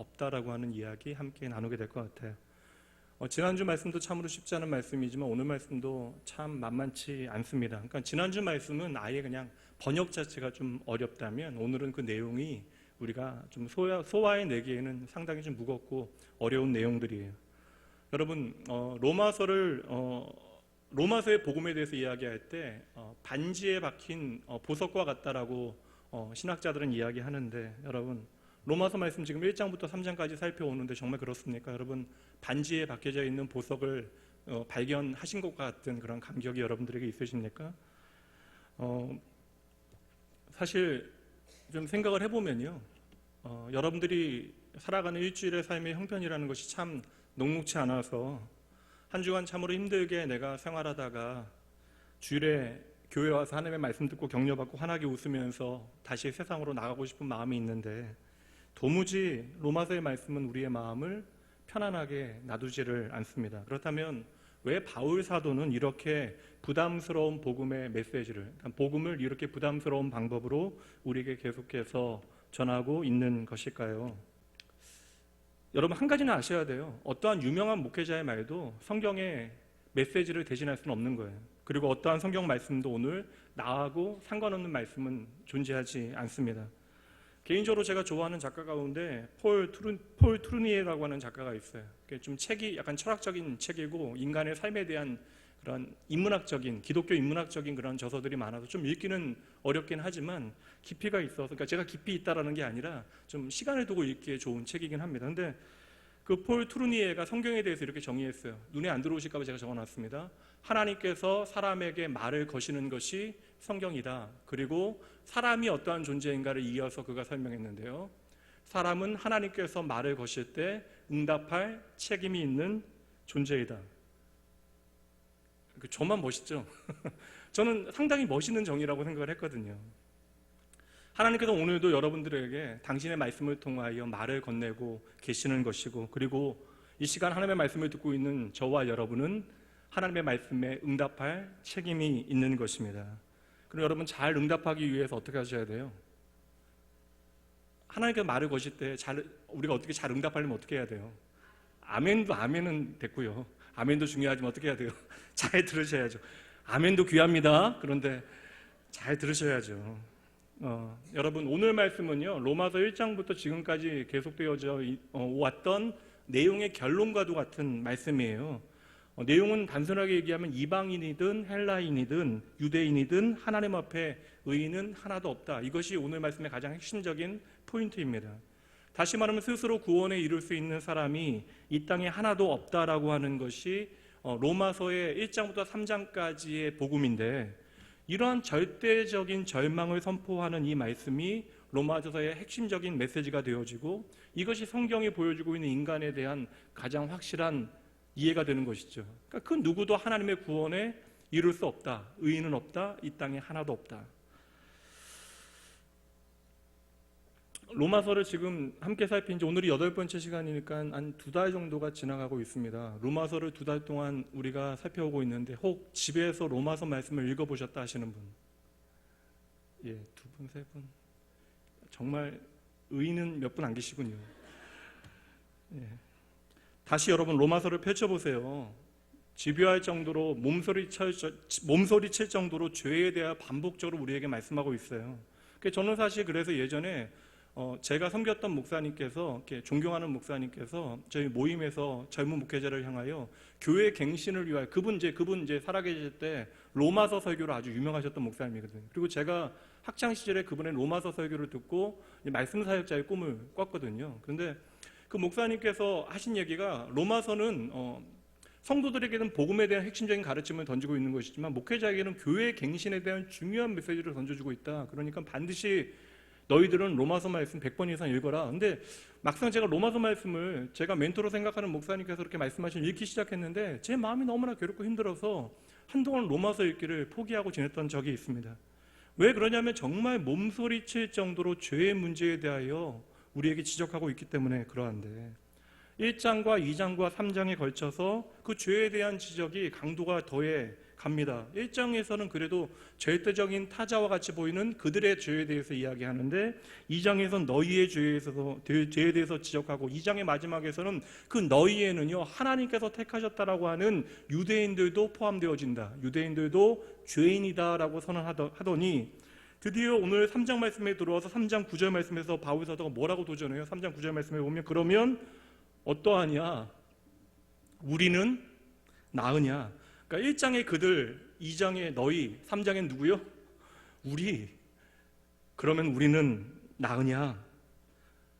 없다라고 하는 이야기 함께 나누게 될 것 같아요. 지난주 말씀도 참으로 쉽지 않은 말씀이지만 오늘 말씀도 참 만만치 않습니다. 그러니까 지난주 말씀은 아예 그냥 번역 자체가 좀 어렵다면 오늘은 그 내용이 우리가 좀 소화해내기에는 상당히 좀 무겁고 어려운 내용들이에요. 여러분, 로마서의 복음에 대해서 이야기할 때 반지에 박힌 보석과 같다라고 신학자들은 이야기하는데, 여러분 로마서 말씀 지금 1장부터 3장까지 살펴오는데 정말 그렇습니까? 여러분, 반지에 박혀져 있는 보석을 발견하신 것 같은 그런 감격이 여러분들에게 있으십니까? 사실 좀 생각을 해보면요, 여러분들이 살아가는 일주일의 삶의 형편이라는 것이 참 녹록치 않아서 한 주간 참으로 힘들게 내가 생활하다가 주일에 교회 와서 하나님의 말씀 듣고 격려받고 환하게 웃으면서 다시 세상으로 나가고 싶은 마음이 있는데, 도무지 로마서의 말씀은 우리의 마음을 편안하게 놔두지를 않습니다. 그렇다면 왜 바울 사도는 이렇게 부담스러운 복음의 메시지를, 복음을 이렇게 부담스러운 방법으로 우리에게 계속해서 전하고 있는 것일까요? 여러분, 한 가지는 아셔야 돼요. 어떠한 유명한 목회자의 말도 성경의 메시지를 대신할 수는 없는 거예요. 그리고 어떠한 성경 말씀도 오늘 나하고 상관없는 말씀은 존재하지 않습니다. 개인적으로 제가 좋아하는 작가 가운데 폴 트루니에라고 하는 작가가 있어요. 좀 책이 약간 철학적인 책이고 인간의 삶에 대한 그런 인문학적인, 기독교 인문학적인 그런 저서들이 많아서 좀 읽기는 어렵긴 하지만 깊이가 있어서, 그러니까 제가 깊이 있다라는 게 아니라 좀 시간을 두고 읽기에 좋은 책이긴 합니다. 근데 그 폴 트루니에가 성경에 대해서 이렇게 정의했어요. 눈에 안 들어오실까 봐 제가 적어놨습니다. 하나님께서 사람에게 말을 거시는 것이 성경이다. 그리고 사람이 어떠한 존재인가를 이어서 그가 설명했는데요, 사람은 하나님께서 말을 거실 때 응답할 책임이 있는 존재이다. 저만 멋있죠? 저는 상당히 멋있는 정의라고 생각을 했거든요. 하나님께서 오늘도 여러분들에게 당신의 말씀을 통하여 말을 건네고 계시는 것이고, 그리고 이 시간 하나님의 말씀을 듣고 있는 저와 여러분은 하나님의 말씀에 응답할 책임이 있는 것입니다. 그럼 여러분, 잘 응답하기 위해서 어떻게 하셔야 돼요? 하나님께서 말을 거실 때 우리가 어떻게 잘 응답하려면 어떻게 해야 돼요? 아멘은 됐고요. 아멘도 중요하지만 어떻게 해야 돼요? 잘 들으셔야죠. 아멘도 귀합니다. 그런데 잘 들으셔야죠. 여러분, 오늘 말씀은요, 로마서 1장부터 지금까지 계속되어져 왔던 내용의 결론과도 같은 말씀이에요. 내용은 단순하게 얘기하면 이방인이든 헬라인이든 유대인이든 하나님 앞에 의인은 하나도 없다. 이것이 오늘 말씀의 가장 핵심적인 포인트입니다. 다시 말하면 스스로 구원에 이룰 수 있는 사람이 이 땅에 하나도 없다라고 하는 것이 로마서의 1장부터 3장까지의 복음인데, 이러한 절대적인 절망을 선포하는 이 말씀이 로마서의 핵심적인 메시지가 되어지고, 이것이 성경이 보여주고 있는 인간에 대한 가장 확실한 이해가 되는 것이죠. 그러니까 그 누구도 하나님의 구원에 이룰 수 없다. 의인은 없다. 이 땅에 하나도 없다. 로마서를 지금 함께 살핀 지 오늘이 8번째 시간이니까 한 2달 정도가 지나가고 있습니다. 로마서를 2달 동안 우리가 살펴오고 있는데, 혹 집에서 로마서 말씀을 읽어보셨다 하시는 분? 예, 2분, 3분. 정말 의인은 몇 분 안 계시군요. 예. 다시 여러분 로마서를 펼쳐보세요. 집요할 정도로 몸소리칠 정도로 죄에 대해 반복적으로 우리에게 말씀하고 있어요. 저는 사실 그래서 예전에 제가 섬겼던 목사님께서, 이렇게 존경하는 목사님께서 저희 모임에서 젊은 목회자를 향하여 교회 갱신을 위하여, 그분 이제 살아계실 때 로마서 설교로 아주 유명하셨던 목사님이거든요. 그리고 제가 학창 시절에 그분의 로마서 설교를 듣고 말씀 사역자의 꿈을 꿨거든요. 그런데 그 목사님께서 하신 얘기가, 로마서는 성도들에게는 복음에 대한 핵심적인 가르침을 던지고 있는 것이지만 목회자에게는 교회 갱신에 대한 중요한 메시지를 던져주고 있다. 그러니까 반드시 너희들은 로마서 말씀 100번 이상 읽어라. 근데 막상 제가 로마서 말씀을 제가 멘토로 생각하는 목사님께서 그렇게 말씀하시면 읽기 시작했는데 제 마음이 너무나 괴롭고 힘들어서 한동안 로마서 읽기를 포기하고 지냈던 적이 있습니다. 왜 그러냐면 정말 몸소리칠 정도로 죄의 문제에 대하여 우리에게 지적하고 있기 때문에 그러한데, 1장과 2장과 3장에 걸쳐서 그 죄에 대한 지적이 강도가 더해 갑니다. 1장에서는 그래도 절대적인 타자와 같이 보이는 그들의 죄에 대해서 이야기하는데 2장에서는 너희의 죄에 대해서 지적하고 2장의 마지막에서는 그 너희에는요 하나님께서 택하셨다라고 하는 유대인들도 포함되어진다. 유대인들도 죄인이다라고 선언하더니 드디어 오늘 3장 말씀에 들어와서 3장 9절 말씀에서 바울 사도가 뭐라고 도전해요? 3장 9절 말씀에 보면 그러면 어떠하냐? 우리는 나으냐? 그러니까 1장의 그들, 2장의 너희, 3장엔 누구요? 우리. 그러면 우리는 나으냐?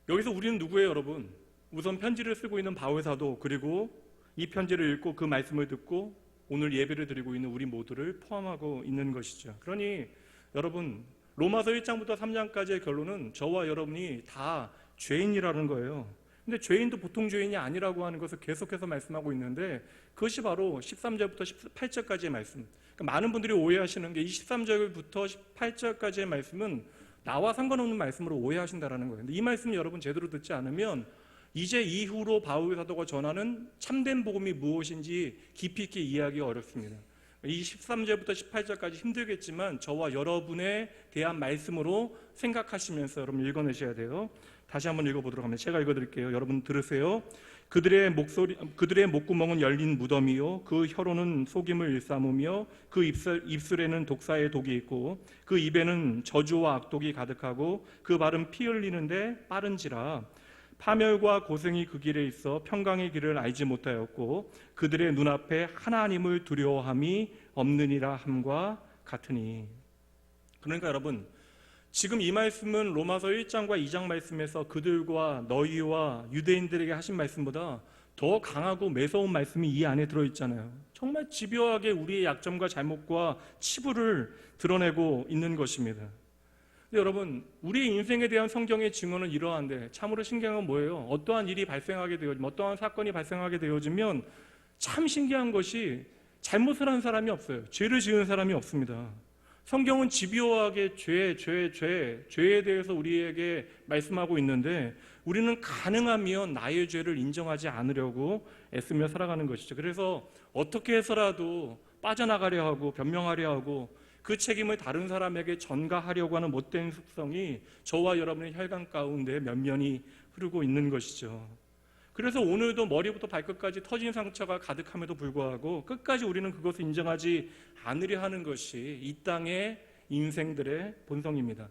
여기서 우리는 누구예요, 여러분? 우선 편지를 쓰고 있는 바울 사도, 그리고 이 편지를 읽고 그 말씀을 듣고 오늘 예배를 드리고 있는 우리 모두를 포함하고 있는 것이죠. 그러니 여러분, 로마서 1장부터 3장까지의 결론은 저와 여러분이 다 죄인이라는 거예요. 근데 죄인도 보통 죄인이 아니라고 하는 것을 계속해서 말씀하고 있는데 그것이 바로 13절부터 18절까지의 말씀. 그러니까 많은 분들이 오해하시는 게 이 13절부터 18절까지의 말씀은 나와 상관없는 말씀으로 오해하신다라는 거예요. 근데 이 말씀 여러분 제대로 듣지 않으면 이제 이후로 바울 사도가 전하는 참된 복음이 무엇인지 깊이 있게 이해하기가 어렵습니다. 이 13절부터 18절까지 힘들겠지만 저와 여러분에 대한 말씀으로 생각하시면서 여러분 읽어내셔야 돼요. 다시 한번 읽어보도록 합니다. 제가 읽어드릴게요. 여러분 들으세요. 그들의 목구멍은 열린 무덤이요 그 혀로는 속임을 일삼으며 그 입술에는 독사의 독이 있고 그 입에는 저주와 악독이 가득하고 그 발은 피 흘리는데 빠른지라 파멸과 고생이 그 길에 있어 평강의 길을 알지 못하였고 그들의 눈앞에 하나님을 두려워함이 없느니라 함과 같으니. 그러니까 여러분 지금 이 말씀은 로마서 1장과 2장 말씀에서 그들과 너희와 유대인들에게 하신 말씀보다 더 강하고 매서운 말씀이 이 안에 들어있잖아요. 정말 집요하게 우리의 약점과 잘못과 치부를 드러내고 있는 것입니다. 근데 여러분 우리의 인생에 대한 성경의 증언은 이러한데 참으로 신기한 건 뭐예요? 어떠한 일이 발생하게 되어지면 어떠한 사건이 발생하게 되어지면 참 신기한 것이 잘못을 한 사람이 없어요. 죄를 지은 사람이 없습니다. 성경은 집요하게 죄에 대해서 우리에게 말씀하고 있는데 우리는 가능하면 나의 죄를 인정하지 않으려고 애쓰며 살아가는 것이죠. 그래서 어떻게 해서라도 빠져나가려 하고 변명하려 하고 그 책임을 다른 사람에게 전가하려고 하는 못된 습성이 저와 여러분의 혈관 가운데 면면이 흐르고 있는 것이죠. 그래서 오늘도 머리부터 발끝까지 터진 상처가 가득함에도 불구하고 끝까지 우리는 그것을 인정하지 않으려 하는 것이 이 땅의 인생들의 본성입니다.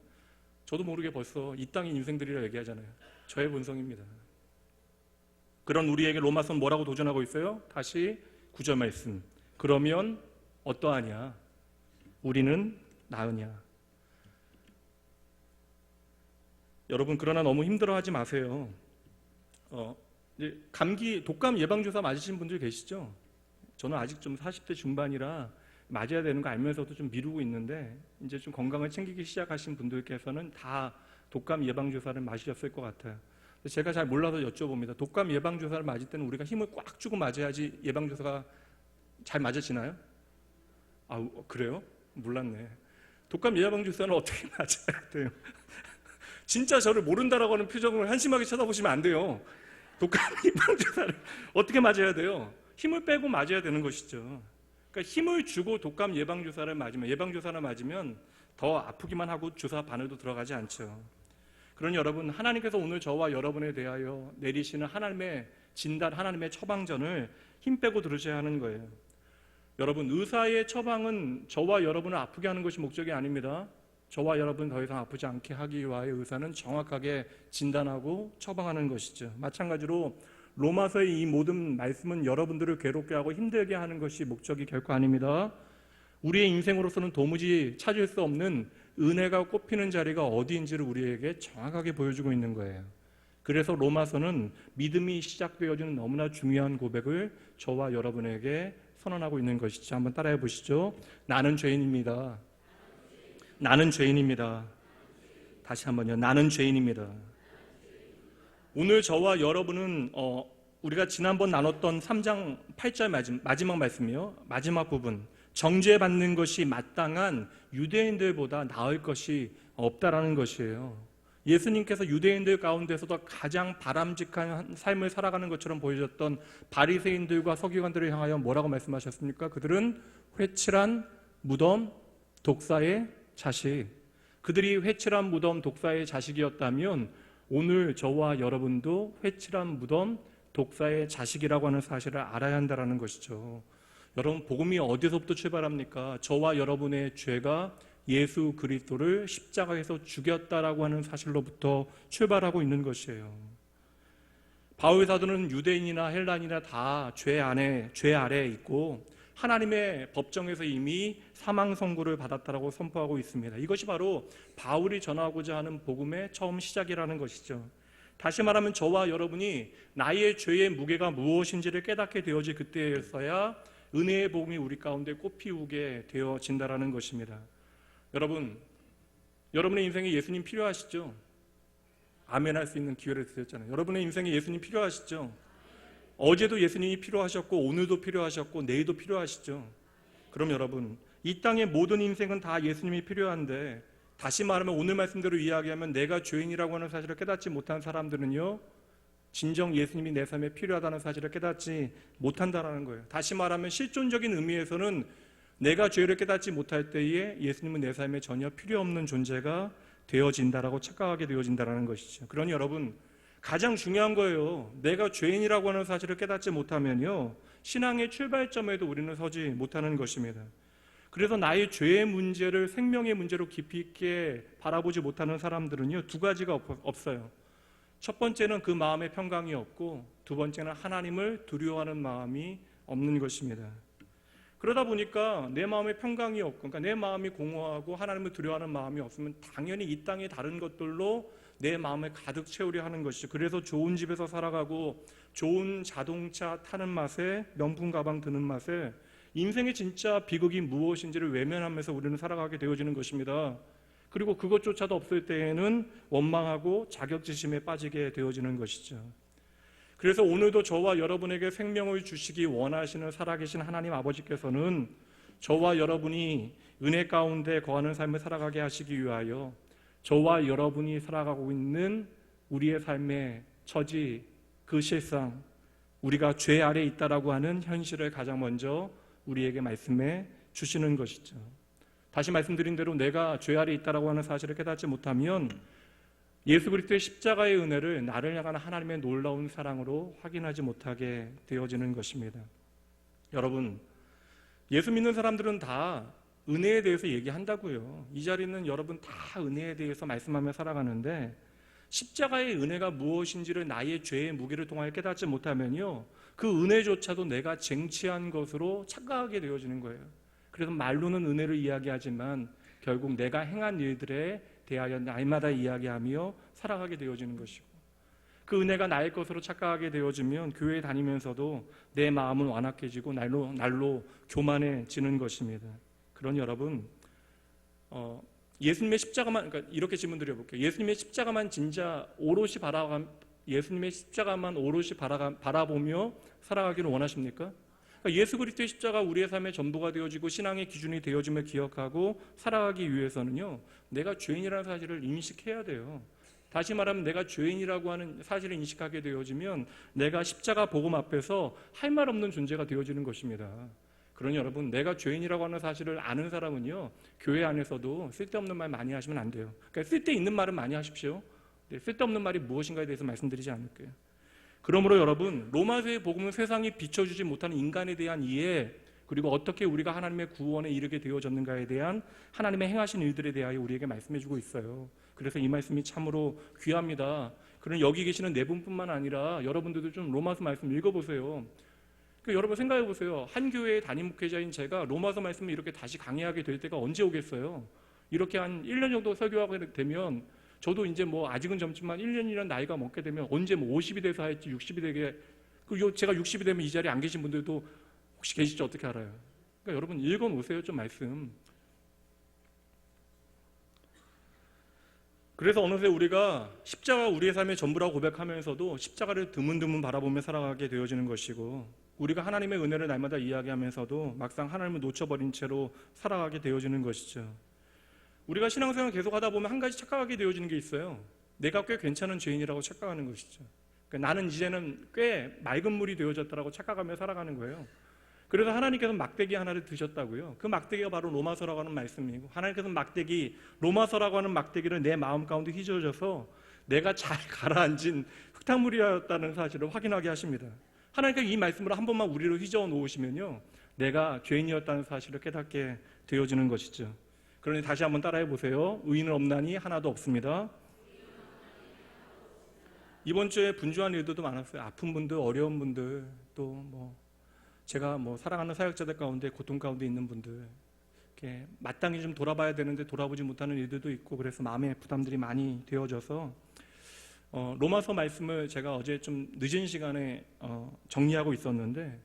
저도 모르게 벌써 이 땅의 인생들이라 얘기하잖아요. 저의 본성입니다. 그런 우리에게 로마서는 뭐라고 도전하고 있어요? 다시 9절 말씀. 그러면 어떠하냐? 우리는 나으냐? 여러분 그러나 너무 힘들어하지 마세요. 감기 독감 예방주사 맞으신 분들 계시죠? 저는 아직 좀 40대 중반이라 맞아야 되는 거 알면서도 좀 미루고 있는데 이제 좀 건강을 챙기기 시작하신 분들께서는 다 독감 예방주사를 맞으셨을 것 같아요. 제가 잘 몰라서 여쭤봅니다. 독감 예방주사를 맞을 때는 우리가 힘을 꽉 주고 맞아야지 예방주사가 잘 맞아지나요? 아 그래요? 몰랐네. 독감 예방주사는 어떻게 맞아야 돼요? 진짜 저를 모른다라고 하는 표정을 한심하게 쳐다보시면 안 돼요. 독감 예방주사를 어떻게 맞아야 돼요? 힘을 빼고 맞아야 되는 것이죠. 그러니까 힘을 주고 독감 예방주사를 맞으면 더 아프기만 하고 주사 바늘도 들어가지 않죠. 그러니 여러분 하나님께서 오늘 저와 여러분에 대하여 내리시는 하나님의 진단, 하나님의 처방전을 힘 빼고 들으셔야 하는 거예요. 여러분 의사의 처방은 저와 여러분을 아프게 하는 것이 목적이 아닙니다. 저와 여러분 더 이상 아프지 않게 하기 위하여 의사는 정확하게 진단하고 처방하는 것이죠. 마찬가지로 로마서의 이 모든 말씀은 여러분들을 괴롭게 하고 힘들게 하는 것이 목적이 결코 아닙니다. 우리의 인생으로서는 도무지 찾을 수 없는 은혜가 꼽히는 자리가 어디인지를 우리에게 정확하게 보여주고 있는 거예요. 그래서 로마서는 믿음이 시작되어지는 너무나 중요한 고백을 저와 여러분에게 선언하고 있는 것이죠. 한번 따라해 보시죠. 나는 죄인입니다. 나는 죄인입니다. 다시 한번요. 나는 죄인입니다. 오늘 저와 여러분은 우리가 지난번 나눴던 3장 8절 마지막 말씀이요. 마지막 부분. 정죄받는 것이 마땅한 유대인들보다 나을 것이 없다라는 것이에요. 예수님께서 유대인들 가운데서도 가장 바람직한 삶을 살아가는 것처럼 보여졌던 바리새인들과 서기관들을 향하여 뭐라고 말씀하셨습니까? 그들은 회칠한 무덤 독사의 자식. 그들이 회칠한 무덤 독사의 자식이었다면 오늘 저와 여러분도 회칠한 무덤 독사의 자식이라고 하는 사실을 알아야 한다는 것이죠. 여러분, 복음이 어디서부터 출발합니까? 저와 여러분의 죄가 예수 그리스도를 십자가에서 죽였다라고 하는 사실로부터 출발하고 있는 것이에요. 바울 사도는 유대인이나 헬란이나 다 죄 아래에 있고 하나님의 법정에서 이미 사망 선고를 받았다라고 선포하고 있습니다. 이것이 바로 바울이 전하고자 하는 복음의 처음 시작이라는 것이죠. 다시 말하면 저와 여러분이 나의 죄의 무게가 무엇인지를 깨닫게 되어질 그때에서야 은혜의 복음이 우리 가운데 꽃피우게 되어진다라는 것입니다. 여러분의 인생에 예수님 필요하시죠? 아멘 할 수 있는 기회를 드렸잖아요. 여러분의 인생에 예수님 필요하시죠? 어제도 예수님이 필요하셨고 오늘도 필요하셨고 내일도 필요하시죠? 그럼 여러분, 이 땅의 모든 인생은 다 예수님이 필요한데, 다시 말하면 오늘 말씀대로 이야기하면 내가 죄인이라고 하는 사실을 깨닫지 못한 사람들은요, 진정 예수님이 내 삶에 필요하다는 사실을 깨닫지 못한다는 거예요. 다시 말하면 실존적인 의미에서는 내가 죄를 깨닫지 못할 때에 예수님은 내 삶에 전혀 필요 없는 존재가 되어진다라고 착각하게 되어진다는 것이죠. 그러니 여러분, 가장 중요한 거예요. 내가 죄인이라고 하는 사실을 깨닫지 못하면요, 신앙의 출발점에도 우리는 서지 못하는 것입니다. 그래서 나의 죄의 문제를 생명의 문제로 깊이 있게 바라보지 못하는 사람들은요, 두 가지가 없어요. 첫 번째는 그 마음의 평강이 없고, 두 번째는 하나님을 두려워하는 마음이 없는 것입니다. 그러다 보니까 내 마음에 평강이 없고, 그러니까 내 마음이 공허하고 하나님을 두려워하는 마음이 없으면 당연히 이 땅의 다른 것들로 내 마음을 가득 채우려 하는 것이죠. 그래서 좋은 집에서 살아가고 좋은 자동차 타는 맛에, 명품 가방 드는 맛에 인생의 진짜 비극이 무엇인지를 외면하면서 우리는 살아가게 되어지는 것입니다. 그리고 그것조차도 없을 때에는 원망하고 자격지심에 빠지게 되어지는 것이죠. 그래서 오늘도 저와 여러분에게 생명을 주시기 원하시는 살아계신 하나님 아버지께서는 저와 여러분이 은혜 가운데 거하는 삶을 살아가게 하시기 위하여 저와 여러분이 살아가고 있는 우리의 삶의 처지, 그 실상, 우리가 죄 아래에 있다라고 하는 현실을 가장 먼저 우리에게 말씀해 주시는 것이죠. 다시 말씀드린 대로 내가 죄 아래에 있다라고 하는 사실을 깨닫지 못하면 예수 그리스도의 십자가의 은혜를 나를 향한 하나님의 놀라운 사랑으로 확인하지 못하게 되어지는 것입니다. 여러분, 예수 믿는 사람들은 다 은혜에 대해서 얘기한다고요. 이 자리는 여러분 다 은혜에 대해서 말씀하며 살아가는데, 십자가의 은혜가 무엇인지를 나의 죄의 무게를 통하여 깨닫지 못하면요, 그 은혜조차도 내가 쟁취한 것으로 착각하게 되어지는 거예요. 그래서 말로는 은혜를 이야기하지만 결국 내가 행한 일들에 대하여 날마다 이야기하며 살아가게 되어지는 것이고, 그 은혜가 나의 것으로 착각하게 되어지면 교회에 다니면서도 내 마음은 완악해지고 날로 교만해지는 것입니다. 그러니 여러분, 예수님의 십자가만, 그러니까 이렇게 질문 드려볼게요. 예수님의 십자가만 진짜 오롯이 예수님의 십자가만 오롯이 바라보며 살아가기를 원하십니까? 그러니까 예수 그리스도의 십자가 우리의 삶의 전부가 되어지고 신앙의 기준이 되어짐을 기억하고 살아가기 위해서는요, 내가 죄인이라는 사실을 인식해야 돼요. 다시 말하면 내가 죄인이라고 하는 사실을 인식하게 되어지면 내가 십자가 복음 앞에서 할 말 없는 존재가 되어지는 것입니다. 그러니 여러분, 내가 죄인이라고 하는 사실을 아는 사람은요, 교회 안에서도 쓸데없는 말 많이 하시면 안 돼요. 그러니까 쓸데있는 말은 많이 하십시오. 쓸데없는 말이 무엇인가에 대해서 말씀드리지 않을게요. 그러므로 여러분, 로마서의 복음은 세상이 비춰주지 못하는 인간에 대한 이해, 그리고 어떻게 우리가 하나님의 구원에 이르게 되어졌는가에 대한 하나님의 행하신 일들에 대하여 우리에게 말씀해주고 있어요. 그래서 이 말씀이 참으로 귀합니다. 그럼 여기 계시는 네 분뿐만 아니라 여러분들도 좀 로마서 말씀 읽어보세요. 그러니까 여러분 생각해보세요. 한 교회의 담임 목회자인 제가 로마서 말씀을 이렇게 다시 강의하게 될 때가 언제 오겠어요? 이렇게 한 1년 정도 설교하게 되면, 저도 이제 뭐 아직은 젊지만 1년이라는 나이가 먹게 되면 언제 뭐 50이 돼서 할지 60이 되게, 제가 60이 되면 이 자리에 안 계신 분들도 혹시 계실지 어떻게 알아요? 그러니까 여러분 읽어놓으세요, 좀 말씀. 그래서 어느새 우리가 십자가 우리의 삶의 전부라고 고백하면서도 십자가를 드문드문 바라보며 살아가게 되어지는 것이고, 우리가 하나님의 은혜를 날마다 이야기하면서도 막상 하나님을 놓쳐버린 채로 살아가게 되어지는 것이죠. 우리가 신앙생활 계속 하다 보면 한 가지 착각하게 되어지는 게 있어요. 내가 꽤 괜찮은 죄인이라고 착각하는 것이죠. 그러니까 나는 이제는 꽤 맑은 물이 되어졌다라고 착각하며 살아가는 거예요. 그래서 하나님께서 막대기 하나를 드셨다고요. 그 막대기가 바로 로마서라고 하는 말씀이고, 하나님께서 로마서라고 하는 막대기를 내 마음 가운데 휘저어져서 내가 잘 가라앉은 흙탕물이었다는 사실을 확인하게 하십니다. 하나님께서 이 말씀으로 한 번만 우리를 휘저어 놓으시면요, 내가 죄인이었다는 사실을 깨닫게 되어지는 것이죠. 그러니 다시 한번 따라해 보세요. 의인은 없나니 하나도 없습니다. 이번 주에 분주한 일들도 많았어요. 아픈 분들, 어려운 분들, 또 제가 사랑하는 사역자들 가운데 고통 가운데 있는 분들, 이렇게 마땅히 좀 돌아봐야 되는데 돌아보지 못하는 일들도 있고, 그래서 마음의 부담들이 많이 되어져서 로마서 말씀을 제가 어제 좀 늦은 시간에 정리하고 있었는데,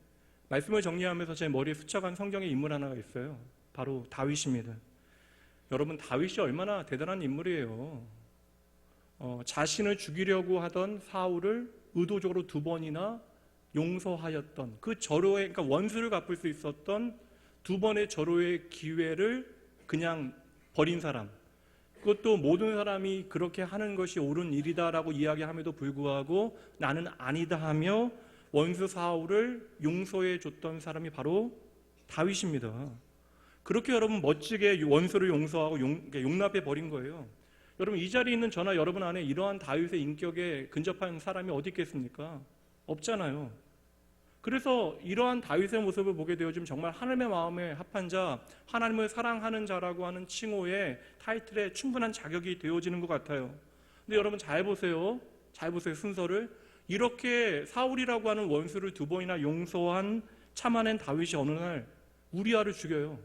말씀을 정리하면서 제 머리에 스쳐간 성경의 인물 하나가 있어요. 바로 다윗입니다. 여러분, 다윗이 얼마나 대단한 인물이에요. 자신을 죽이려고 하던 사울을 의도적으로 2번이나 용서하였던 그 절호의, 그러니까 원수를 갚을 수 있었던 2번의 절호의 기회를 그냥 버린 사람, 그것도 모든 사람이 그렇게 하는 것이 옳은 일이다라고 이야기함에도 불구하고 나는 아니다 하며 원수 사울을 용서해 줬던 사람이 바로 다윗입니다. 그렇게 여러분 멋지게 원수를 용서하고 용납해 버린 거예요. 여러분, 이 자리에 있는 저나 여러분 안에 이러한 다윗의 인격에 근접한 사람이 어디 있겠습니까? 없잖아요. 그래서 이러한 다윗의 모습을 보게 되어지면 정말 하나님의 마음에 합한 자, 하나님을 사랑하는 자라고 하는 칭호의 타이틀에 충분한 자격이 되어지는 것 같아요. 근데 여러분 잘 보세요. 순서를. 이렇게 사울이라고 하는 원수를 2번이나 용서한 참아낸 다윗이 어느 날 우리아를 죽여요.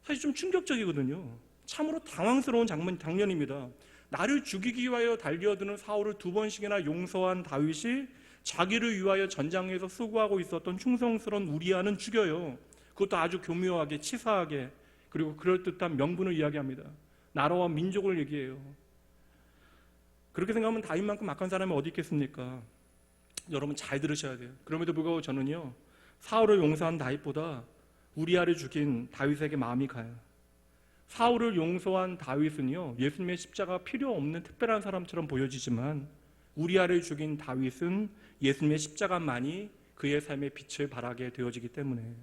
사실 좀 충격적이거든요. 참으로 당황스러운 장면입니다. 나를 죽이기 위하여 달려드는 사울을 2번씩이나 용서한 다윗이 자기를 위하여 전장에서 수고하고 있었던 충성스러운 우리아는 죽여요. 그것도 아주 교묘하게, 치사하게, 그리고 그럴듯한 명분을 이야기합니다. 나라와 민족을 얘기해요. 그렇게 생각하면 다윗만큼 악한 사람이 어디 있겠습니까? 여러분 잘 들으셔야 돼요. 그럼에도 불구하고 저는요, 사울을 용서한 다윗보다 우리아를 죽인 다윗에게 마음이 가요. 사울을 용서한 다윗은요, 예수님의 십자가 필요 없는 특별한 사람처럼 보여지지만 우리아를 죽인 다윗은 예수님의 십자가만이 그의 삶의 빛을 발하게 되어지기 때문에,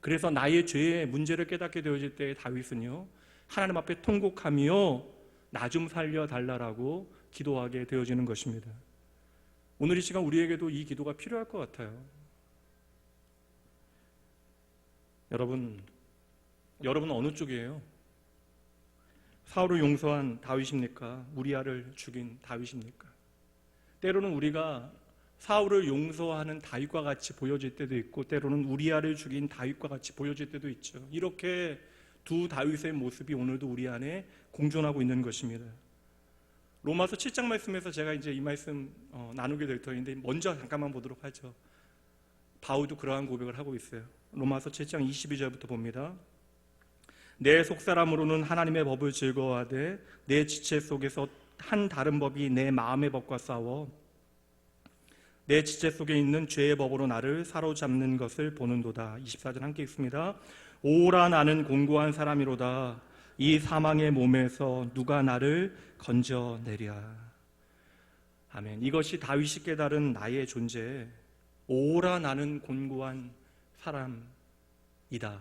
그래서 나의 죄의 문제를 깨닫게 되어질 때 다윗은요, 하나님 앞에 통곡하며 나 좀 살려달라고 기도하게 되어지는 것입니다. 오늘 이 시간 우리에게도 이 기도가 필요할 것 같아요. 여러분은 어느 쪽이에요? 사울을 용서한 다윗입니까? 우리아를 죽인 다윗입니까? 때로는 우리가 사울을 용서하는 다윗과 같이 보여질 때도 있고, 때로는 우리아를 죽인 다윗과 같이 보여질 때도 있죠. 이렇게 두 다윗의 모습이 오늘도 우리 안에 공존하고 있는 것입니다. 로마서 7장 말씀에서 제가 이제 이 말씀 나누게 될 터인데, 먼저 잠깐만 보도록 하죠. 바울도 그러한 고백을 하고 있어요. 로마서 7장 22절부터 봅니다. 내 속사람으로는 하나님의 법을 즐거워하되 내 지체 속에서 한 다른 법이 내 마음의 법과 싸워 내 지체 속에 있는 죄의 법으로 나를 사로잡는 것을 보는도다. 24절 함께 읽습니다. 오라, 나는 곤고한 사람이로다. 이 사망의 몸에서 누가 나를 건져내랴. 아멘. 이것이 다윗이 깨달은 나의 존재. 오라, 나는 곤고한 사람이다.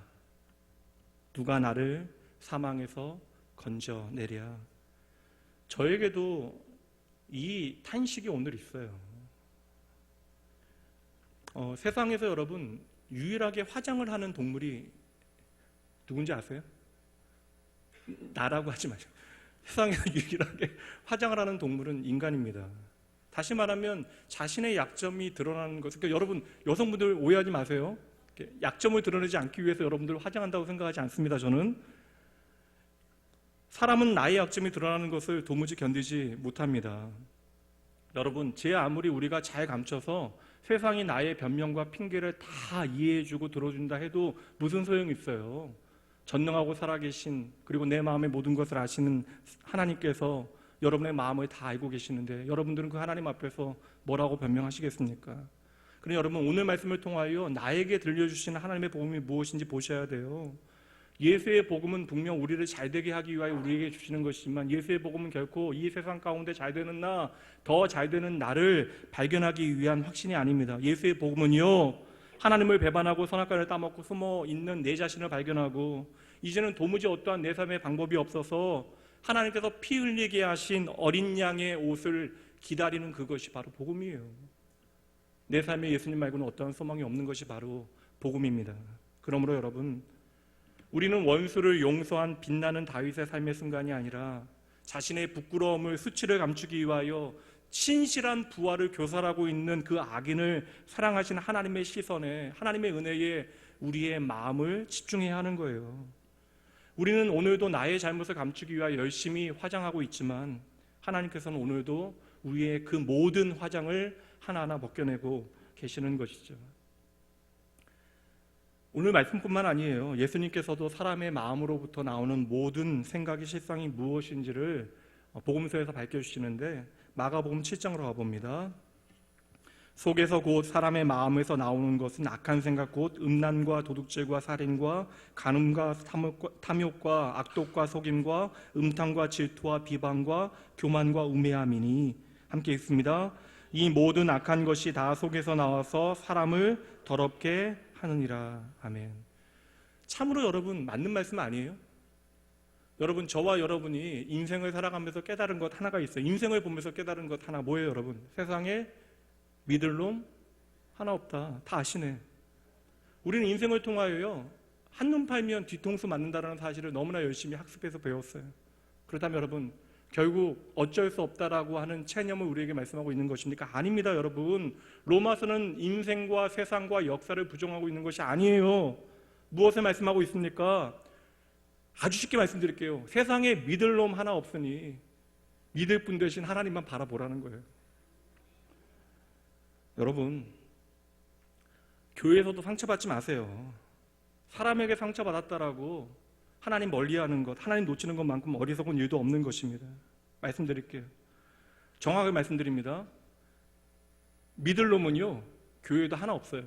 누가 나를 사망에서 건져내랴. 저에게도 이 탄식이 오늘 있어요. 세상에서 여러분 유일하게 화장을 하는 동물이 누군지 아세요? 나라고 하지 마세요. 세상에서 유일하게 화장을 하는 동물은 인간입니다. 다시 말하면 자신의 약점이 드러나는 것. 그러니까 여러분, 여성분들 오해하지 마세요. 약점을 드러내지 않기 위해서 여러분들 화장한다고 생각하지 않습니다. 저는 사람은 나의 약점이 드러나는 것을 도무지 견디지 못합니다. 여러분, 제 아무리 우리가 잘 감춰서 세상이 나의 변명과 핑계를 다 이해해주고 들어준다 해도 무슨 소용이 있어요. 전능하고 살아계신, 그리고 내 마음의 모든 것을 아시는 하나님께서 여러분의 마음을 다 알고 계시는데 여러분들은 그 하나님 앞에서 뭐라고 변명하시겠습니까? 그러니 여러분, 오늘 말씀을 통하여 나에게 들려주시는 하나님의 복음이 무엇인지 보셔야 돼요. 예수의 복음은 분명 우리를 잘되게 하기 위하여 우리에게 주시는 것이지만 예수의 복음은 결코 이 세상 가운데 잘되는 나, 더 잘되는 나를 발견하기 위한 확신이 아닙니다. 예수의 복음은요, 하나님을 배반하고 선악과를 따먹고 숨어 있는 내 자신을 발견하고 이제는 도무지 어떠한 내 삶의 방법이 없어서 하나님께서 피 흘리게 하신 어린 양의 옷을 기다리는 그것이 바로 복음이에요. 내 삶에 예수님 말고는 어떠한 소망이 없는 것이 바로 복음입니다. 그러므로 여러분, 우리는 원수를 용서한 빛나는 다윗의 삶의 순간이 아니라 자신의 부끄러움을, 수치를 감추기 위하여 신실한 부활을 교살하고 있는 그 악인을 사랑하신 하나님의 시선에, 하나님의 은혜에 우리의 마음을 집중해야 하는 거예요. 우리는 오늘도 나의 잘못을 감추기 위하여 열심히 화장하고 있지만 하나님께서는 오늘도 우리의 그 모든 화장을 하나하나 벗겨내고 계시는 것이죠. 오늘 말씀뿐만 아니에요. 예수님께서도 사람의 마음으로부터 나오는 모든 생각의 실상이 무엇인지를 복음서에서 밝혀주시는데 마가복음 7장으로 가봅니다. 속에서 곧 사람의 마음에서 나오는 것은 악한 생각 곧 음란과 도둑질과 살인과 간음과 탐욕과 악독과 속임과 음탕과 질투와 비방과 교만과 우매함이니 함께 읽습니다. 이 모든 악한 것이 다 속에서 나와서 사람을 더럽게 하느니라. 아멘. 참으로 여러분 맞는 말씀 아니에요? 여러분, 저와 여러분이 인생을 살아가면서 깨달은 것 하나가 있어요. 인생을 보면서 깨달은 것 하나 뭐예요, 여러분? 세상에 믿을 놈 하나 없다. 다 아시네. 우리는 인생을 통하여요, 한눈 팔면 뒤통수 맞는다는 사실을 너무나 열심히 학습해서 배웠어요. 그렇다면 여러분, 결국 어쩔 수 없다라고 하는 체념을 우리에게 말씀하고 있는 것입니까? 아닙니다, 여러분. 로마서는 인생과 세상과 역사를 부정하고 있는 것이 아니에요. 무엇을 말씀하고 있습니까? 아주 쉽게 말씀드릴게요. 세상에 믿을 놈 하나 없으니 믿을 분 대신 하나님만 바라보라는 거예요. 여러분, 교회에서도 상처받지 마세요. 사람에게 상처받았다라고 하나님 멀리하는 것, 하나님 놓치는 것만큼 어리석은 일도 없는 것입니다. 말씀드릴게요. 정확하게 말씀드립니다. 믿을 놈은요, 교회에도 하나 없어요.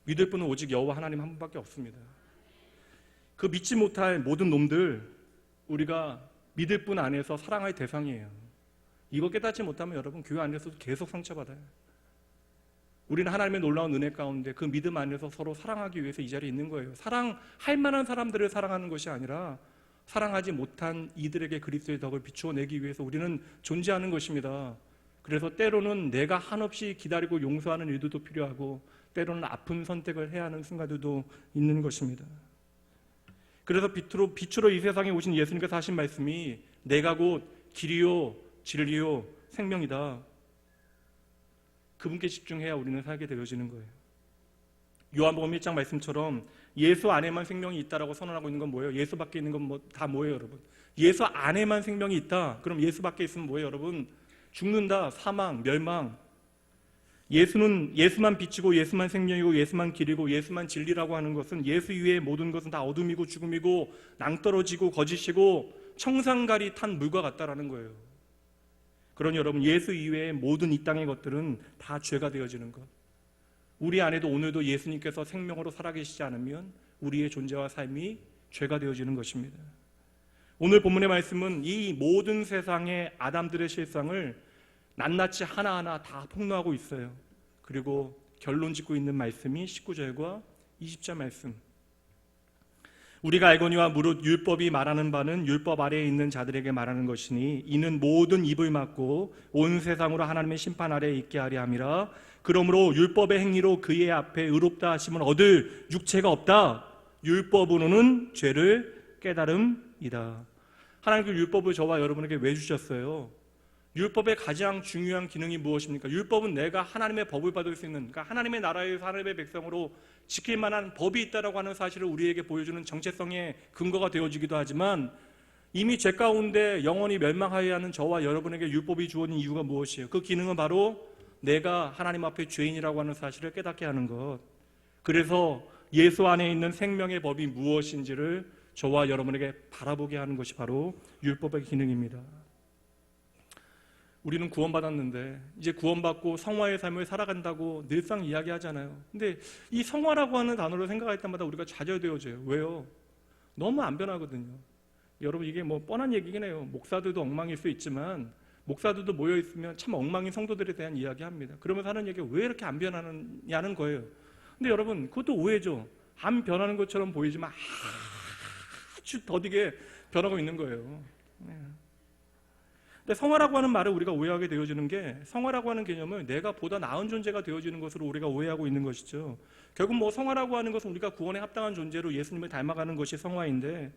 믿을 분은 오직 여호와 하나님 한 분밖에 없습니다. 그 믿지 못할 모든 놈들, 우리가 믿을 분 안에서 사랑할 대상이에요. 이거 깨닫지 못하면 여러분, 교회 안에서도 계속 상처받아요. 우리는 하나님의 놀라운 은혜 가운데 그 믿음 안에서 서로 사랑하기 위해서 이 자리에 있는 거예요. 사랑할 만한 사람들을 사랑하는 것이 아니라 사랑하지 못한 이들에게 그리스도의 덕을 비추어 내기 위해서 우리는 존재하는 것입니다. 그래서 때로는 내가 한없이 기다리고 용서하는 일들도 필요하고 때로는 아픈 선택을 해야 하는 순간들도 있는 것입니다. 그래서 빛으로 이 세상에 오신 예수님께서 하신 말씀이 내가 곧 길이요 진리요 생명이다. 그분께 집중해야 우리는 살게 되어지는 거예요. 요한복음 1장 말씀처럼 예수 안에만 생명이 있다라고 선언하고 있는 건 뭐예요? 예수 밖에 있는 건 다 뭐예요, 여러분? 예수 안에만 생명이 있다. 그럼 예수 밖에 있으면 뭐예요, 여러분? 죽는다, 사망, 멸망. 예수만 빛이고 예수만 생명이고 예수만 길이고 예수만 진리라고 하는 것은 예수 이외의 모든 것은 다 어둠이고 죽음이고 낭떠러지고 거짓이고 청산가리 탄 물과 같다라는 거예요. 그러니 여러분, 예수 이외의 모든 이 땅의 것들은 다 죄가 되어지는 것. 우리 안에도 오늘도 예수님께서 생명으로 살아계시지 않으면 우리의 존재와 삶이 죄가 되어지는 것입니다. 오늘 본문의 말씀은 이 모든 세상의 아담들의 실상을 낱낱이 하나하나 다 폭로하고 있어요. 그리고 결론 짓고 있는 말씀이 19절과 20절 말씀. 우리가 알거니와 무릇 율법이 말하는 바는 율법 아래에 있는 자들에게 말하는 것이니 이는 모든 입을 막고 온 세상으로 하나님의 심판 아래에 있게 하려 함이라. 그러므로 율법의 행위로 그의 앞에 의롭다 하심을 얻을 육체가 없다. 율법으로는 죄를 깨달음이다. 하나님께서 율법을 저와 여러분에게 왜 주셨어요? 율법의 가장 중요한 기능이 무엇입니까? 율법은 내가 하나님의 법을 받을 수 있는, 그러니까 하나님의 나라에서 하나님의 백성으로 지킬 만한 법이 있다라고 하는 사실을 우리에게 보여주는 정체성의 근거가 되어지기도 하지만 이미 죄 가운데 영원히 멸망하여야 하는 저와 여러분에게 율법이 주어진 이유가 무엇이에요? 그 기능은 바로 내가 하나님 앞에 죄인이라고 하는 사실을 깨닫게 하는 것. 그래서 예수 안에 있는 생명의 법이 무엇인지를 저와 여러분에게 바라보게 하는 것이 바로 율법의 기능입니다. 우리는 구원받았는데 이제 구원받고 성화의 삶을 살아간다고 늘상 이야기하잖아요. 근데 이 성화라고 하는 단어를 생각할 때마다 우리가 좌절되어져요. 왜요? 너무 안 변하거든요. 여러분, 이게 뭐 뻔한 얘기긴 해요. 목사들도 엉망일 수 있지만 목사들도 모여있으면 참 엉망인 성도들에 대한 이야기합니다. 그러면서 하는 얘기가 왜 이렇게 안 변하느냐는 거예요. 근데 여러분, 그것도 오해죠. 안 변하는 것처럼 보이지만 아주 더디게 변하고 있는 거예요. 근데 성화라고 하는 말을 우리가 오해하게 되어지는 게, 성화라고 하는 개념을 내가 보다 나은 존재가 되어지는 것으로 우리가 오해하고 있는 것이죠. 결국 뭐 성화라고 하는 것은 우리가 구원에 합당한 존재로 예수님을 닮아가는 것이 성화인데,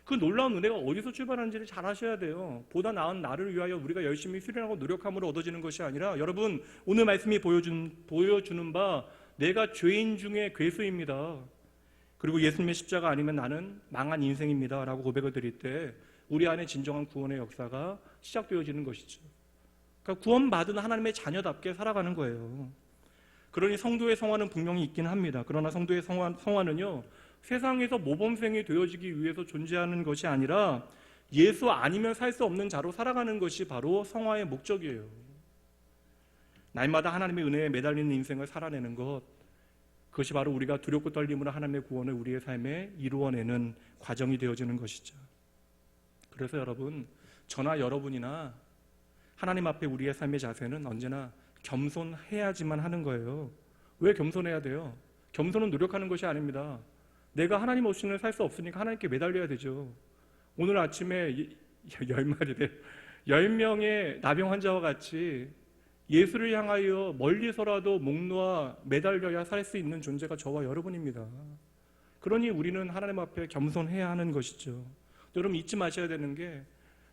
그 놀라운 은혜가 어디서 출발하는지를 잘 아셔야 돼요. 보다 나은 나를 위하여 우리가 열심히 수련하고 노력함으로 얻어지는 것이 아니라, 여러분, 오늘 말씀이 보여주는 바 내가 죄인 중에 괴수입니다. 그리고 예수님의 십자가 아니면 나는 망한 인생입니다 라고 고백을 드릴 때 우리 안에 진정한 구원의 역사가 시작되어지는 것이죠. 그러니까 구원받은 하나님의 자녀답게 살아가는 거예요. 그러니 성도의 성화는 분명히 있긴 합니다. 그러나 성도의 성화는요, 세상에서 모범생이 되어지기 위해서 존재하는 것이 아니라 예수 아니면 살 수 없는 자로 살아가는 것이 바로 성화의 목적이에요. 날마다 하나님의 은혜에 매달리는 인생을 살아내는 것, 그것이 바로 우리가 두렵고 떨림으로 하나님의 구원을 우리의 삶에 이루어내는 과정이 되어지는 것이죠. 그래서 여러분, 저나 여러분이나 하나님 앞에 우리의 삶의 자세는 언제나 겸손해야지만 하는 거예요. 왜 겸손해야 돼요? 겸손은 노력하는 것이 아닙니다. 내가 하나님 없이는 살 수 없으니까 하나님께 매달려야 되죠. 오늘 아침에 10명의 나병 환자와 같이 예수를 향하여 멀리서라도 목 놓아 매달려야 살 수 있는 존재가 저와 여러분입니다. 그러니 우리는 하나님 앞에 겸손해야 하는 것이죠. 여러분, 잊지 마셔야 되는 게,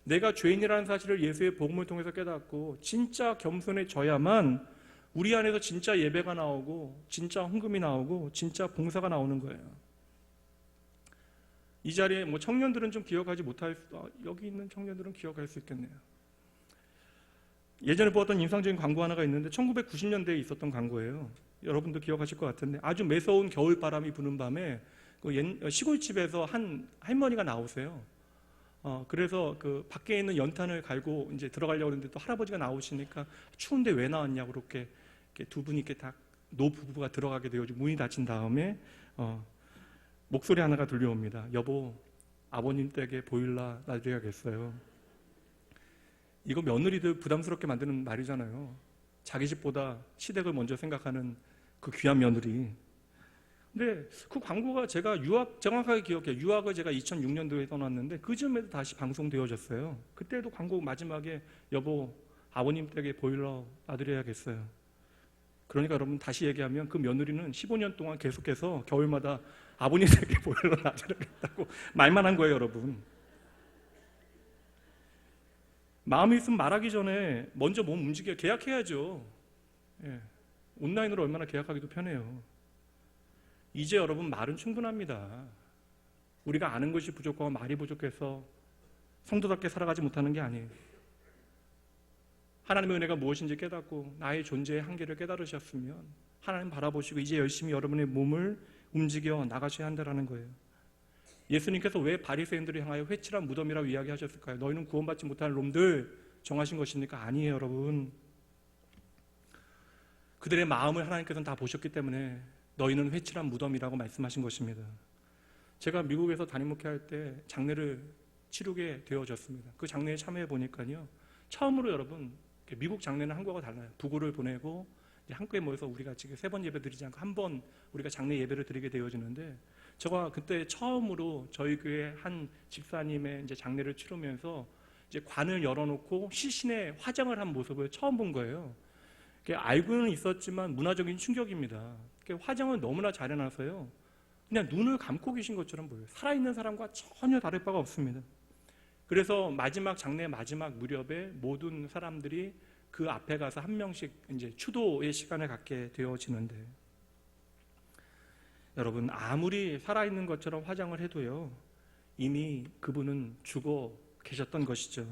내가 죄인이라는 사실을 예수의 복음을 통해서 깨닫고 진짜 겸손해져야만 우리 안에서 진짜 예배가 나오고 진짜 헌금이 나오고 진짜 봉사가 나오는 거예요. 이 자리에 뭐 청년들은 좀 기억하지 못할 여기 있는 청년들은 기억할 수 있겠네요. 예전에 보았던 인상적인 광고 하나가 있는데 1990년대에 있었던 광고예요. 여러분도 기억하실 것 같은데, 아주 매서운 겨울 바람이 부는 밤에 그 시골집에서 한 할머니가 나오세요. 그래서 그 밖에 있는 연탄을 갈고 이제 들어가려고 하는데 또 할아버지가 나오시니까 추운데 왜 나왔냐고 이렇게 두 분이 이렇게 다 노부부가 들어가게 되어지고 문이 닫힌 다음에 목소리 하나가 들려옵니다. 여보, 아버님 댁에 보일러 놔드려야겠어요. 이거 며느리들 부담스럽게 만드는 말이잖아요. 자기 집보다 시댁을 먼저 생각하는 그 귀한 며느리. 근데 그 광고가 제가 정확하게 기억해요. 유학을 제가 2006년도에 떠났는데 그 즈음에도 다시 방송되어졌어요. 그때도 광고 마지막에 여보, 아버님 댁에 보일러 놔드려야겠어요. 그러니까 여러분, 다시 얘기하면 그 며느리는 15년 동안 계속해서 겨울마다 아버님 댁에 보일러 놔드려야겠다고 말만 한 거예요, 여러분. 마음이 있으면 말하기 전에 먼저 몸 움직여 계약해야죠. 온라인으로 얼마나 계약하기도 편해요. 이제 여러분, 말은 충분합니다. 우리가 아는 것이 부족하고 말이 부족해서 성도답게 살아가지 못하는 게 아니에요. 하나님의 은혜가 무엇인지 깨닫고 나의 존재의 한계를 깨달으셨으면 하나님 바라보시고 이제 열심히 여러분의 몸을 움직여 나가셔야 한다는 거예요. 예수님께서 왜 바리새인들을 향하여 회칠한 무덤이라고 이야기하셨을까요? 너희는 구원받지 못할 놈들 정하신 것입니까? 아니에요, 여러분. 그들의 마음을 하나님께서는 다 보셨기 때문에 너희는 회칠한 무덤이라고 말씀하신 것입니다. 제가 미국에서 담임 목회할 때 장례를 치르게 되어졌습니다. 그 장례에 참여해 보니까요, 처음으로 여러분, 미국 장례는 한국과 달라요. 부고를 보내고 한꺼에 모여서 우리가 지금 3번 예배 드리지 않고 한 번 우리가 장례 예배를 드리게 되어지는데, 제가 그때 처음으로 저희 교회 한 집사님의 이제 장례를 치르면서 이제 관을 열어놓고 시신의 화장을 한 모습을 처음 본 거예요. 알고는 있었지만 문화적인 충격입니다. 화장을 너무나 잘 해놔서요, 그냥 눈을 감고 계신 것처럼 보여요. 살아있는 사람과 전혀 다를 바가 없습니다. 그래서 마지막 장례 마지막 무렵에 모든 사람들이 그 앞에 가서 한 명씩 이제 추도의 시간을 갖게 되어지는데, 여러분, 아무리 살아있는 것처럼 화장을 해도요, 이미 그분은 죽어 계셨던 것이죠.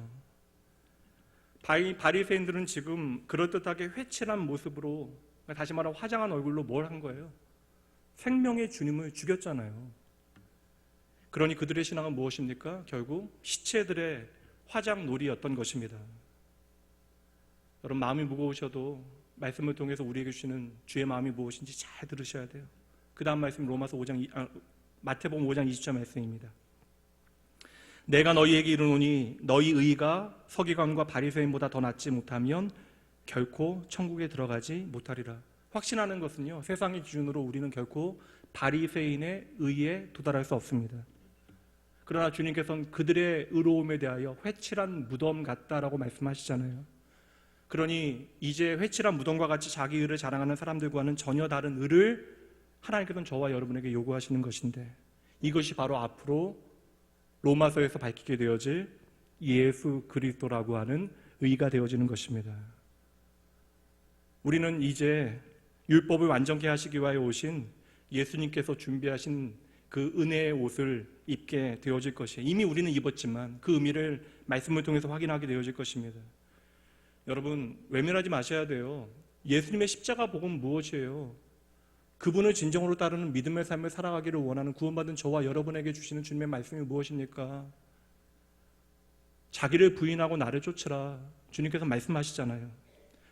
바리새인들은 지금 그럴듯하게 회칠한 모습으로, 다시 말하면 화장한 얼굴로 뭘 한 거예요? 생명의 주님을 죽였잖아요. 그러니 그들의 신앙은 무엇입니까? 결국 시체들의 화장놀이였던 것입니다. 여러분 마음이 무거우셔도 말씀을 통해서 우리에게 주시는 주의 마음이 무엇인지 잘 들으셔야 돼요. 그 다음 말씀 마태복음 5장 20절 말씀입니다. 내가 너희에게 이르노니 너희 의가 서기관과 바리새인보다 더 낫지 못하면 결코 천국에 들어가지 못하리라. 확신하는 것은요, 세상의 기준으로 우리는 결코 바리새인의 의에 도달할 수 없습니다. 그러나 주님께서는 그들의 의로움에 대하여 회칠한 무덤 같다라고 말씀하시잖아요. 그러니 이제 회칠한 무덤과 같이 자기 의를 자랑하는 사람들과는 전혀 다른 의를 하나님께서는 저와 여러분에게 요구하시는 것인데, 이것이 바로 앞으로 로마서에서 밝히게 되어질 예수 그리스도라고 하는 의가 되어지는 것입니다. 우리는 이제 율법을 완전케 하시기 위하여 오신 예수님께서 준비하신 그 은혜의 옷을 입게 되어질 것이에요. 이미 우리는 입었지만 그 의미를 말씀을 통해서 확인하게 되어질 것입니다. 여러분, 외면하지 마셔야 돼요. 예수님의 십자가 복음은 무엇이에요? 그분을 진정으로 따르는 믿음의 삶을 살아가기를 원하는 구원받은 저와 여러분에게 주시는 주님의 말씀이 무엇입니까? 자기를 부인하고 나를 쫓으라. 주님께서 말씀하시잖아요.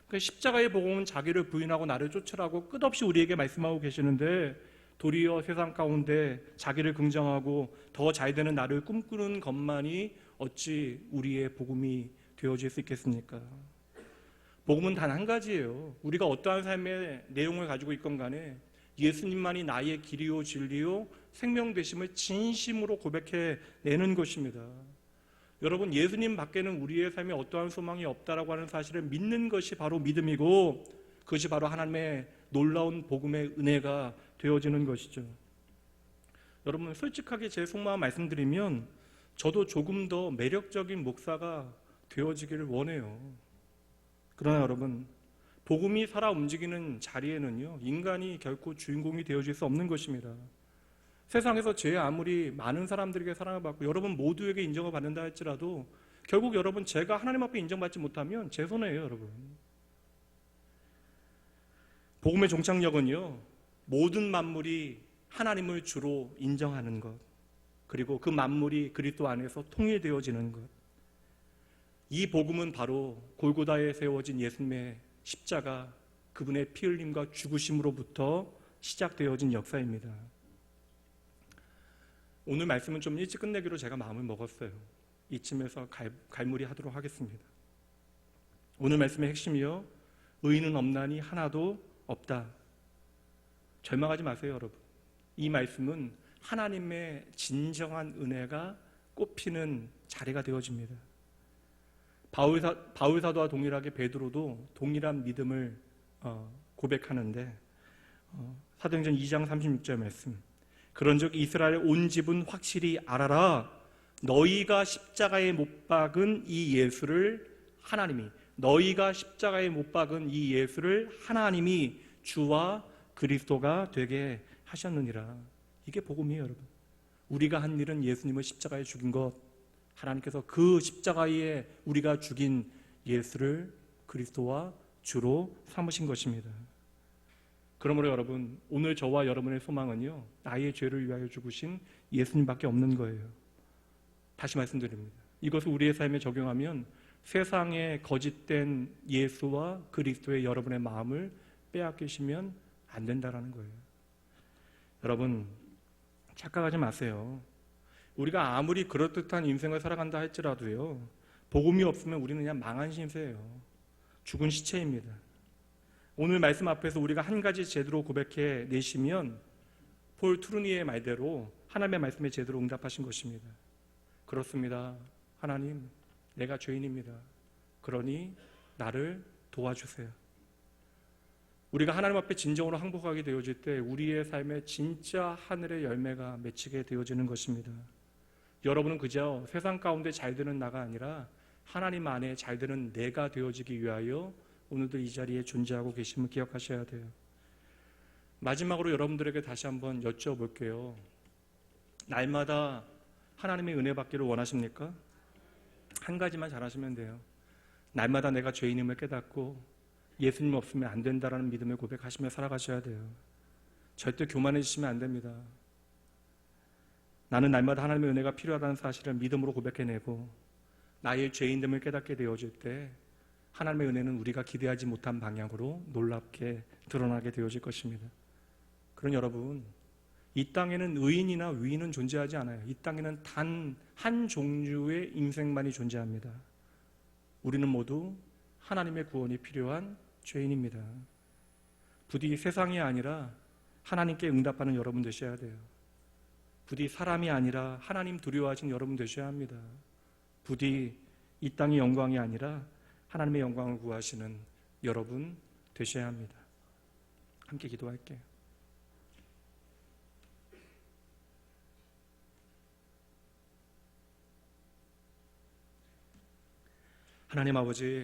그러니까 십자가의 복음은 자기를 부인하고 나를 쫓으라고 끝없이 우리에게 말씀하고 계시는데, 도리어 세상 가운데 자기를 긍정하고 더 잘되는 나를 꿈꾸는 것만이 어찌 우리의 복음이 되어질 수 있겠습니까? 복음은 단 한 가지예요. 우리가 어떠한 삶의 내용을 가지고 있건 간에 예수님만이 나의 길이요 진리요 생명 되심을 진심으로 고백해 내는 것입니다. 여러분, 예수님 밖에는 우리의 삶에 어떠한 소망이 없다라고 하는 사실을 믿는 것이 바로 믿음이고, 그것이 바로 하나님의 놀라운 복음의 은혜가 되어지는 것이죠. 여러분, 솔직하게 제 속마음 말씀드리면 저도 조금 더 매력적인 목사가 되어지기를 원해요. 그러나 여러분, 복음이 살아 움직이는 자리에는요, 인간이 결코 주인공이 되어질 수 없는 것입니다. 세상에서 제 아무리 많은 사람들에게 사랑을 받고 여러분 모두에게 인정을 받는다 할지라도 결국 여러분 제가 하나님 앞에 인정받지 못하면 제 손해예요, 여러분. 복음의 종착역은요, 모든 만물이 하나님을 주로 인정하는 것, 그리고 그 만물이 그리스도 안에서 통일되어지는 것. 이 복음은 바로 골고다에 세워진 예수님의 십자가, 그분의 피 흘림과 죽으심으로부터 시작되어진 역사입니다. 오늘 말씀은 좀 일찍 끝내기로 제가 마음을 먹었어요. 이쯤에서 갈무리 하도록 하겠습니다. 오늘 말씀의 핵심이요, 의인은 없나니 하나도 없다. 절망하지 마세요, 여러분. 이 말씀은 하나님의 진정한 은혜가 꽃피는 자리가 되어집니다. 바울 사도와 동일하게 베드로도 동일한 믿음을 고백하는데, 사도행전 2장 36절 말씀, 그런즉 이스라엘 온 집은 확실히 알아라. 너희가 십자가에 못 박은 이 예수를 하나님이 주와 그리스도가 되게 하셨느니라. 이게 복음이에요, 여러분. 우리가 한 일은 예수님을 십자가에 죽인 것, 하나님께서 그 십자가에 우리가 죽인 예수를 그리스도와 주로 삼으신 것입니다. 그러므로 여러분, 오늘 저와 여러분의 소망은요, 나의 죄를 위하여 죽으신 예수님밖에 없는 거예요. 다시 말씀드립니다. 이것을 우리의 삶에 적용하면 세상의 거짓된 예수와 그리스도의 여러분의 마음을 빼앗기시면 안 된다라는 거예요. 여러분, 착각하지 마세요. 우리가 아무리 그럴듯한 인생을 살아간다 할지라도요, 복음이 없으면 우리는 그냥 망한 신세예요. 죽은 시체입니다. 오늘 말씀 앞에서 우리가 한 가지 제대로 고백해 내시면 폴 투르니의 말대로 하나님의 말씀에 제대로 응답하신 것입니다. 그렇습니다. 하나님, 내가 죄인입니다. 그러니 나를 도와주세요. 우리가 하나님 앞에 진정으로 항복하게 되어질 때 우리의 삶에 진짜 하늘의 열매가 맺히게 되어지는 것입니다. 여러분은 그저 세상 가운데 잘 되는 나가 아니라 하나님 안에 잘 되는 내가 되어지기 위하여 오늘도 이 자리에 존재하고 계심을 기억하셔야 돼요. 마지막으로 여러분들에게 다시 한번 여쭤볼게요. 날마다 하나님의 은혜 받기를 원하십니까? 한 가지만 잘하시면 돼요. 날마다 내가 죄인임을 깨닫고 예수님 없으면 안 된다라는 믿음을 고백하시며 살아가셔야 돼요. 절대 교만해지시면 안 됩니다. 나는 날마다 하나님의 은혜가 필요하다는 사실을 믿음으로 고백해내고 나의 죄인됨을 깨닫게 되어질 때 하나님의 은혜는 우리가 기대하지 못한 방향으로 놀랍게 드러나게 되어질 것입니다. 그런 여러분, 이 땅에는 의인이나 위인은 존재하지 않아요. 이 땅에는 단 한 종류의 인생만이 존재합니다. 우리는 모두 하나님의 구원이 필요한 죄인입니다. 부디 세상이 아니라 하나님께 응답하는 여러분 되셔야 돼요. 부디 사람이 아니라 하나님 두려워하신 여러분 되셔야 합니다. 부디 이 땅의 영광이 아니라 하나님의 영광을 구하시는 여러분 되셔야 합니다. 함께 기도할게요. 하나님 아버지,